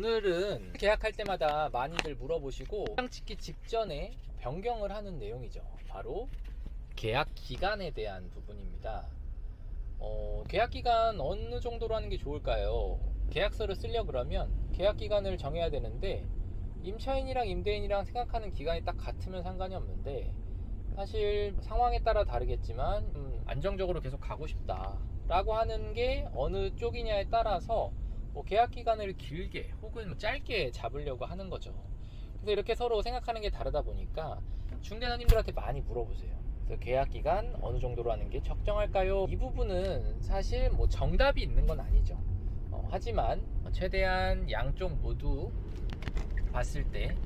오늘은 계약할 때마다 많이들 물어보시고 도장 찍기 직전에 변경을 하는 내용이죠. 바로 계약 기간에 대한 부분입니다. 계약 기간 어느 정도로 하는 게 좋을까요? 계약서를 쓰려 그러면 계약 기간을 정해야 되는데 임차인이랑 임대인이랑 생각하는 기간이 딱 같으면 상관이 없는데, 사실 상황에 따라 다르겠지만 안정적으로 계속 가고 싶다 라고 하는 게 어느 쪽이냐에 따라서 계약 기간을 길게 혹은 짧게 잡으려고 하는 거죠. 그래서 이렇게 서로 생각하는 게 다르다 보니까 중개사님들한테 많이 물어보세요. 그래서 계약 기간 어느 정도로 하는 게 적정할까요? 이 부분은 사실 정답이 있는 건 아니죠. 하지만 최대한 양쪽 모두 봤을 때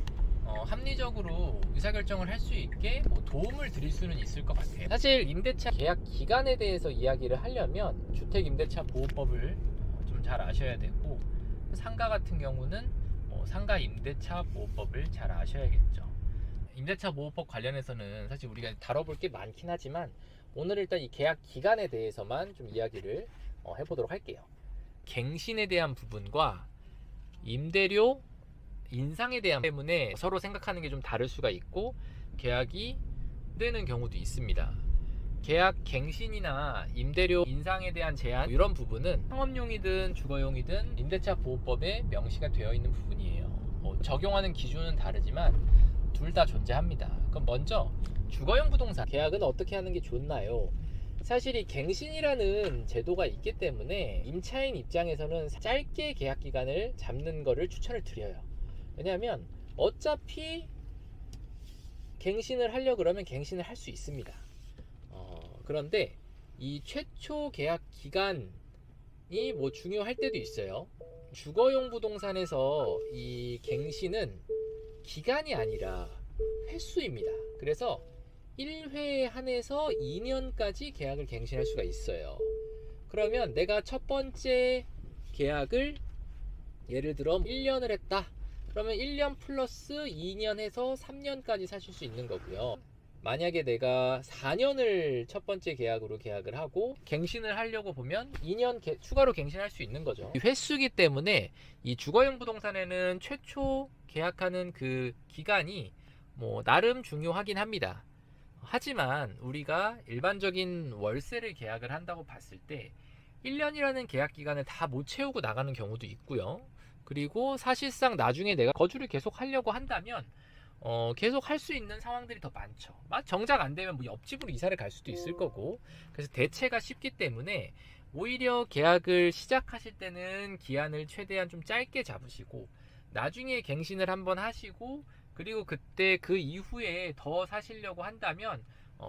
합리적으로 의사결정을 할 수 있게 도움을 드릴 수는 있을 것 같아요. 사실 임대차 계약 기간에 대해서 이야기를 하려면 주택임대차보호법을 좀 잘 아셔야 되고, 상가 같은 경우는 상가 임대차 보호법을 잘 아셔야겠죠. 임대차 보호법 관련해서는 사실 우리가 다뤄볼 게 많긴 하지만 오늘 일단 이 계약 기간에 대해서만 좀 이야기를 해보도록 할게요. 갱신에 대한 부분과 임대료 인상에 대한 때문에 서로 생각하는 게 좀 다를 수가 있고 계약이 되는 경우도 있습니다. 계약 갱신이나 임대료 인상에 대한 제한, 이런 부분은 상업용이든 주거용이든 임대차 보호법에 명시가 되어 있는 부분이에요. 적용하는 기준은 다르지만 둘 다 존재합니다. 그럼 먼저 주거용 부동산 계약은 어떻게 하는 게 좋나요? 사실 이 갱신이라는 제도가 있기 때문에 임차인 입장에서는 짧게 계약 기간을 잡는 거를 추천을 드려요. 왜냐하면 어차피 갱신을 하려고 그러면 갱신을 할 수 있습니다. 그런데 이 최초 계약 기간이 중요할 때도 있어요. 주거용 부동산에서 이 갱신은 기간이 아니라 횟수입니다. 그래서 1회에 한해서 2년까지 계약을 갱신할 수가 있어요. 그러면 내가 첫 번째 계약을 예를 들어 1년을 했다. 그러면 1년 플러스 2년 해서 3년까지 사실 수 있는 거고요. 만약에 내가 4년을 첫 번째 계약으로 계약을 하고 갱신을 하려고 보면 2년 추가로 갱신할 수 있는 거죠. 횟수기 때문에 이 주거용 부동산에는 최초 계약하는 그 기간이 나름 중요하긴 합니다. 하지만 우리가 일반적인 월세를 계약을 한다고 봤을 때 1년이라는 계약 기간을 다 못 채우고 나가는 경우도 있고요. 그리고 사실상 나중에 내가 거주를 계속 하려고 한다면 계속 할 수 있는 상황들이 더 많죠. 정작 안 되면 옆집으로 이사를 갈 수도 있을 거고, 그래서 대체가 쉽기 때문에 오히려 계약을 시작하실 때는 기한을 최대한 좀 짧게 잡으시고 나중에 갱신을 한번 하시고, 그리고 그때 그 이후에 더 사시려고 한다면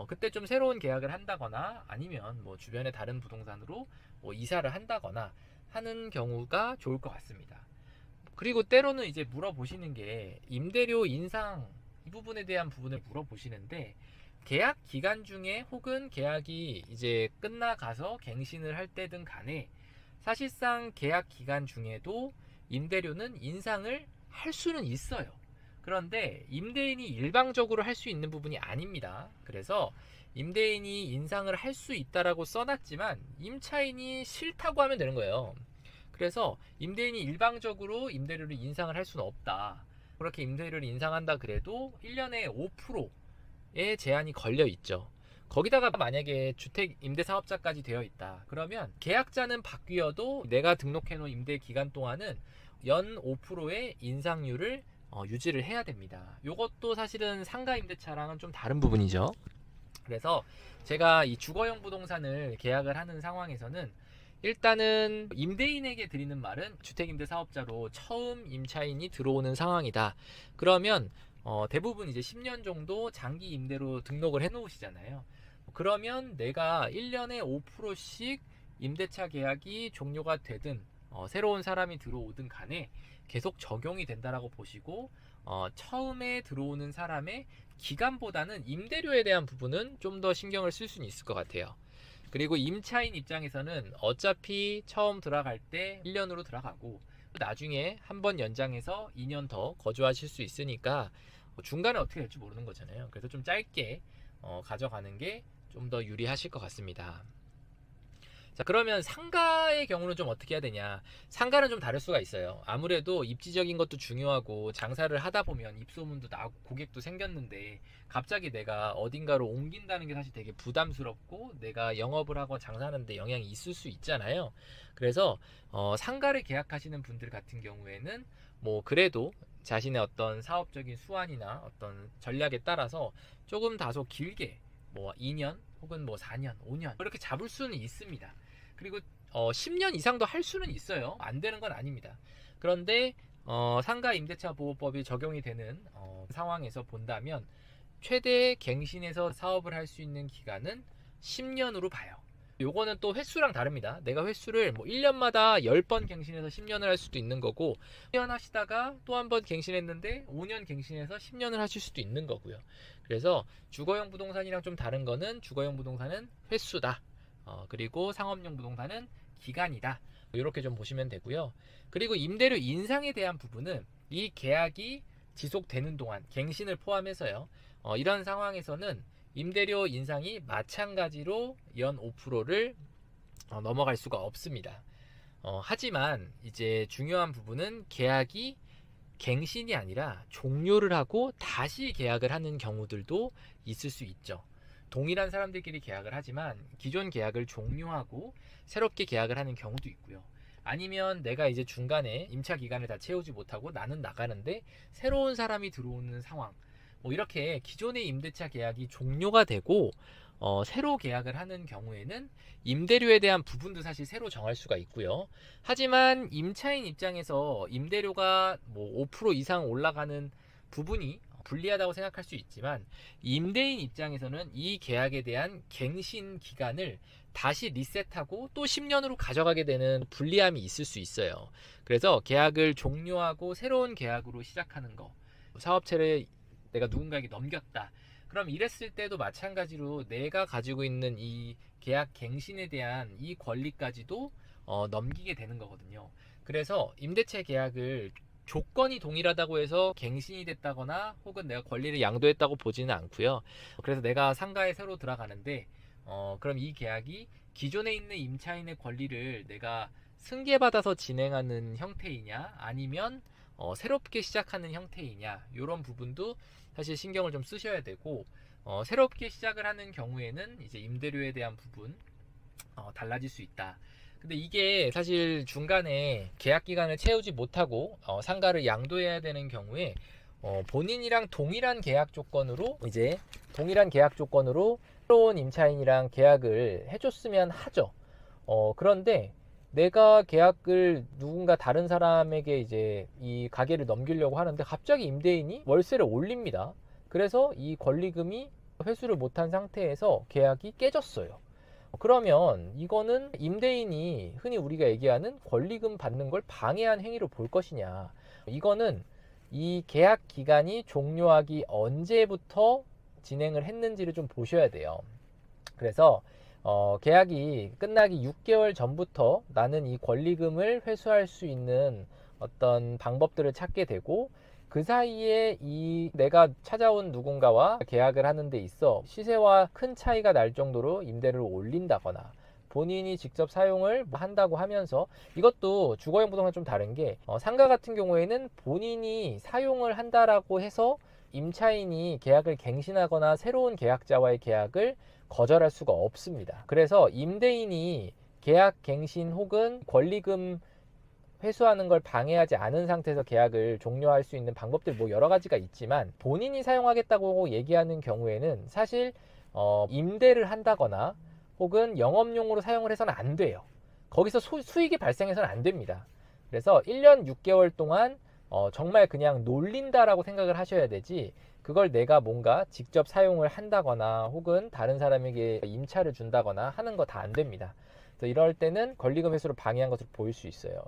그때 좀 새로운 계약을 한다거나 아니면 주변의 다른 부동산으로 이사를 한다거나 하는 경우가 좋을 것 같습니다. 그리고 때로는 이제 물어보시는 게 임대료 인상 이 부분에 대한 부분을 물어보시는데, 계약 기간 중에 혹은 계약이 이제 끝나가서 갱신을 할 때든 간에 사실상 계약 기간 중에도 임대료는 인상을 할 수는 있어요. 그런데 임대인이 일방적으로 할 수 있는 부분이 아닙니다. 그래서 임대인이 인상을 할 수 있다라고 써놨지만 임차인이 싫다고 하면 되는 거예요. 그래서 임대인이 일방적으로 임대료를 인상을 할 수는 없다. 그렇게 임대료를 인상한다 그래도 1년에 5%의 제한이 걸려 있죠. 거기다가 만약에 주택 임대사업자까지 되어 있다. 그러면 계약자는 바뀌어도 내가 등록해 놓은 임대 기간 동안은 연 5%의 인상률을 유지를 해야 됩니다. 이것도 사실은 상가 임대차랑은 좀 다른 부분이죠. 그래서 제가 이 주거용 부동산을 계약을 하는 상황에서는 일단은 임대인에게 드리는 말은 주택임대사업자로 처음 임차인이 들어오는 상황이다. 그러면 대부분 이제 10년 정도 장기 임대로 등록을 해 놓으시잖아요. 그러면 내가 1년에 5%씩 임대차 계약이 종료가 되든 새로운 사람이 들어오든 간에 계속 적용이 된다라고 보시고, 처음에 들어오는 사람의 기간보다는 임대료에 대한 부분은 좀 더 신경을 쓸 수는 있을 것 같아요. 그리고 임차인 입장에서는 어차피 처음 들어갈 때 1년으로 들어가고 나중에 한번 연장해서 2년 더 거주하실 수 있으니까 중간에 어떻게 될지 모르는 거잖아요. 그래서 좀 짧게 가져가는 게 좀 더 유리하실 것 같습니다. 자, 그러면 상가의 경우는 좀 어떻게 해야 되냐? 상가는 좀 다를 수가 있어요. 아무래도 입지적인 것도 중요하고 장사를 하다 보면 입소문도 나고 고객도 생겼는데 갑자기 내가 어딘가로 옮긴다는 게 사실 되게 부담스럽고 내가 영업을 하고 장사하는데 영향이 있을 수 있잖아요. 그래서 상가를 계약하시는 분들 같은 경우에는 뭐 그래도 자신의 어떤 사업적인 수완이나 어떤 전략에 따라서 조금 다소 길게 뭐 2년 혹은 뭐 4년, 5년 이렇게 잡을 수는 있습니다. 그리고 10년 이상도 할 수는 있어요. 안 되는 건 아닙니다. 그런데 상가 임대차 보호법이 적용이 되는 상황에서 본다면 최대 갱신해서 사업을 할 수 있는 기간은 10년으로 봐요. 요거는 또 횟수랑 다릅니다. 내가 횟수를 뭐 1년마다 10번 갱신해서 10년을 할 수도 있는 거고 1년 하시다가 또 한 번 갱신했는데 5년 갱신해서 10년을 하실 수도 있는 거고요. 그래서 주거용 부동산이랑 좀 다른 거는 주거용 부동산은 횟수다. 그리고 상업용 부동산은 기간이다. 이렇게 좀 보시면 되고요. 그리고 임대료 인상에 대한 부분은 이 계약이 지속되는 동안 갱신을 포함해서요. 이런 상황에서는 임대료 인상이 마찬가지로 연 5%를 넘어갈 수가 없습니다. 하지만 이제 중요한 부분은 계약이 갱신이 아니라 종료를 하고 다시 계약을 하는 경우들도 있을 수 있죠. 동일한 사람들끼리 계약을 하지만 기존 계약을 종료하고 새롭게 계약을 하는 경우도 있고요. 아니면 내가 이제 중간에 임차 기간을 다 채우지 못하고 나는 나가는데 새로운 사람이 들어오는 상황. 뭐 이렇게 기존의 임대차 계약이 종료가 되고 새로 계약을 하는 경우에는 임대료에 대한 부분도 사실 새로 정할 수가 있고요. 하지만 임차인 입장에서 임대료가 뭐 5% 이상 올라가는 부분이 불리하다고 생각할 수 있지만 임대인 입장에서는 이 계약에 대한 갱신 기간을 다시 리셋하고 또 10년으로 가져가게 되는 불리함이 있을 수 있어요. 그래서 계약을 종료하고 새로운 계약으로 시작하는 거, 사업체를 내가 누군가에게 넘겼다. 그럼 이랬을 때도 마찬가지로 내가 가지고 있는 이 계약 갱신에 대한 이 권리까지도 넘기게 되는 거거든요. 그래서 임대차 계약을 조건이 동일하다고 해서 갱신이 됐다거나 혹은 내가 권리를 양도했다고 보지는 않고요. 그래서 내가 상가에 새로 들어가는데 그럼 이 계약이 기존에 있는 임차인의 권리를 내가 승계받아서 진행하는 형태이냐 아니면 새롭게 시작하는 형태이냐 이런 부분도 사실 신경을 좀 쓰셔야 되고 새롭게 시작을 하는 경우에는 이제 임대료에 대한 부분 달라질 수 있다. 근데 이게 사실 중간에 계약 기간을 채우지 못하고 상가를 양도해야 되는 경우에 본인이랑 동일한 계약 조건으로 새로운 임차인이랑 계약을 해줬으면 하죠. 그런데 내가 계약을 누군가 다른 사람에게 이제 이 가게를 넘기려고 하는데 갑자기 임대인이 월세를 올립니다. 그래서 이 권리금이 회수를 못한 상태에서 계약이 깨졌어요. 그러면 이거는 임대인이 흔히 우리가 얘기하는 권리금 받는 걸 방해한 행위로 볼 것이냐. 이거는 이 계약 기간이 종료하기 언제부터 진행을 했는지를 좀 보셔야 돼요. 그래서 계약이 끝나기 6개월 전부터 나는 이 권리금을 회수할 수 있는 어떤 방법들을 찾게 되고 그 사이에 이 내가 찾아온 누군가와 계약을 하는 데 있어 시세와 큰 차이가 날 정도로 임대료를 올린다거나 본인이 직접 사용을 한다고 하면서 이것도 주거용 부동산 좀 다른 게 상가 같은 경우에는 본인이 사용을 한다라고 해서 임차인이 계약을 갱신하거나 새로운 계약자와의 계약을 거절할 수가 없습니다. 그래서 임대인이 계약 갱신 혹은 권리금 회수하는 걸 방해하지 않은 상태에서 계약을 종료할 수 있는 방법들 뭐 여러 가지가 있지만 본인이 사용하겠다고 얘기하는 경우에는 사실 임대를 한다거나 혹은 영업용으로 사용을 해서는 안 돼요. 거기서 수익이 발생해서는 안 됩니다. 그래서 1년 6개월 동안 정말 그냥 놀린다라고 생각을 하셔야 되지 그걸 내가 뭔가 직접 사용을 한다거나 혹은 다른 사람에게 임차를 준다거나 하는 거 다 안 됩니다. 그래서 이럴 때는 권리금 회수를 방해한 것으로 보일 수 있어요.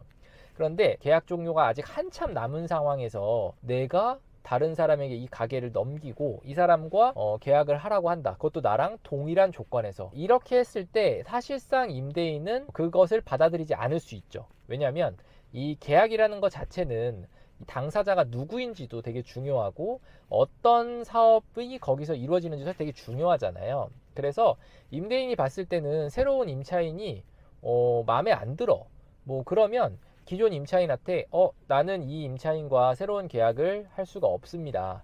그런데 계약 종료가 아직 한참 남은 상황에서 내가 다른 사람에게 이 가게를 넘기고 이 사람과 계약을 하라고 한다. 그것도 나랑 동일한 조건에서 이렇게 했을 때 사실상 임대인은 그것을 받아들이지 않을 수 있죠. 왜냐하면 이 계약이라는 것 자체는 당사자가 누구인지도 되게 중요하고 어떤 사업이 거기서 이루어지는지도 되게 중요하잖아요. 그래서 임대인이 봤을 때는 새로운 임차인이 마음에 안 들어. 뭐 그러면 기존 임차인한테 나는 이 임차인과 새로운 계약을 할 수가 없습니다.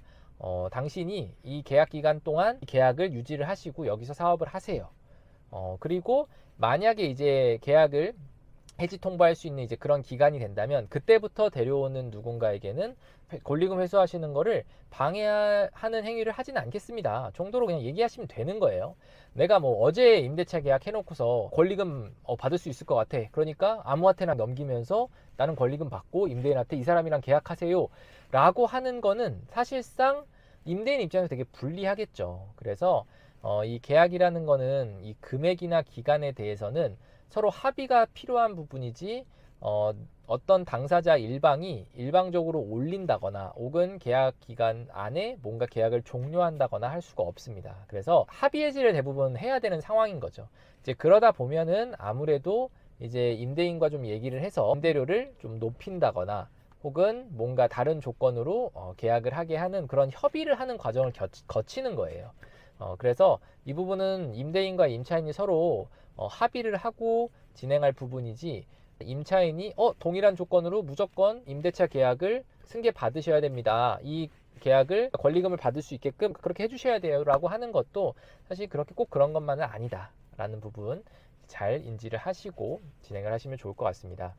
당신이 이 계약 기간 동안 계약을 유지를 하시고 여기서 사업을 하세요. 그리고 만약에 이제 계약을 해지 통보할 수 있는 이제 그런 기간이 된다면 그때부터 데려오는 누군가에게는 권리금 회수하시는 거를 방해하는 행위를 하지는 않겠습니다 정도로 그냥 얘기하시면 되는 거예요. 내가 뭐 어제 임대차 계약 해놓고서 권리금 받을 수 있을 것 같아. 그러니까 아무한테나 넘기면서 나는 권리금 받고 임대인한테 이 사람이랑 계약하세요 라고 하는 거는 사실상 임대인 입장에서 되게 불리하겠죠. 그래서 이 계약이라는 거는 이 금액이나 기간에 대해서는 서로 합의가 필요한 부분이지 어떤 당사자 일방이 일방적으로 올린다거나 혹은 계약 기간 안에 뭔가 계약을 종료한다거나 할 수가 없습니다. 그래서 합의 해지를 대부분 해야 되는 상황인 거죠. 이제 그러다 보면은 아무래도 이제 임대인과 좀 얘기를 해서 임대료를 좀 높인다거나 혹은 뭔가 다른 조건으로 계약을 하게 하는 그런 협의를 하는 과정을 거치는 거예요. 그래서 이 부분은 임대인과 임차인이 서로 합의를 하고 진행할 부분이지 임차인이 동일한 조건으로 무조건 임대차 계약을 승계 받으셔야 됩니다. 이 계약을 권리금을 받을 수 있게끔 그렇게 해주셔야 돼요 라고 하는 것도 사실 그렇게 꼭 그런 것만은 아니다 라는 부분 잘 인지를 하시고 진행을 하시면 좋을 것 같습니다.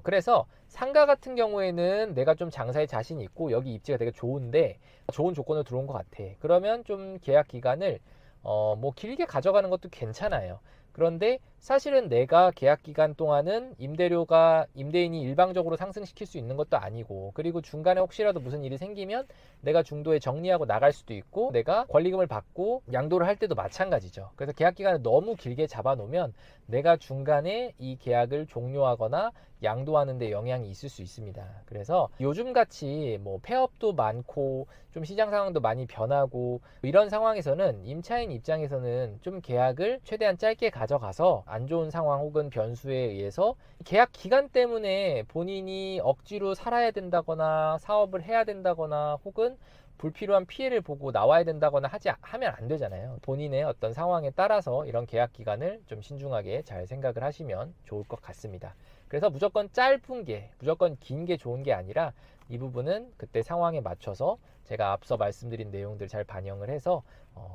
그래서 상가 같은 경우에는 내가 좀 장사에 자신이 있고 여기 입지가 되게 좋은데 좋은 조건으로 들어온 것 같아. 그러면 좀 계약 기간을 뭐 길게 가져가는 것도 괜찮아요. 그런데 사실은 내가 계약 기간 동안은 임대인이 일방적으로 상승시킬 수 있는 것도 아니고, 그리고 중간에 혹시라도 무슨 일이 생기면 내가 중도에 정리하고 나갈 수도 있고 내가 권리금을 받고 양도를 할 때도 마찬가지죠. 그래서 계약 기간을 너무 길게 잡아놓으면 내가 중간에 이 계약을 종료하거나 양도하는 데 영향이 있을 수 있습니다. 그래서 요즘같이 뭐 폐업도 많고 좀 시장 상황도 많이 변하고 이런 상황에서는 임차인 입장에서는 좀 계약을 최대한 짧게 가져가서 안 좋은 상황 혹은 변수에 의해서 계약 기간 때문에 본인이 억지로 살아야 된다거나 사업을 해야 된다거나 혹은 불필요한 피해를 보고 나와야 된다거나 하면 안 되잖아요. 본인의 어떤 상황에 따라서 이런 계약 기간을 좀 신중하게 잘 생각을 하시면 좋을 것 같습니다. 그래서 무조건 짧은 게, 무조건 긴 게 좋은 게 아니라 이 부분은 그때 상황에 맞춰서 제가 앞서 말씀드린 내용들 잘 반영을 해서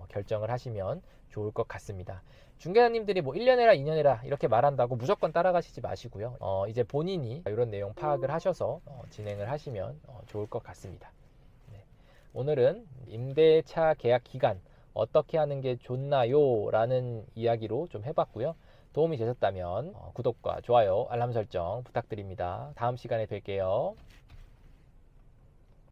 결정을 하시면 좋을 것 같습니다. 중개사님들이 뭐 1년 해라 2년 해라 이렇게 말한다고 무조건 따라가시지 마시고요. 이제 본인이 이런 내용 파악을 하셔서 진행을 하시면 좋을 것 같습니다. 네. 오늘은 임대차 계약 기간 어떻게 하는 게 좋나요? 라는 이야기로 좀 해봤고요. 도움이 되셨다면 구독과 좋아요, 알람 설정 부탁드립니다. 다음 시간에 뵐게요.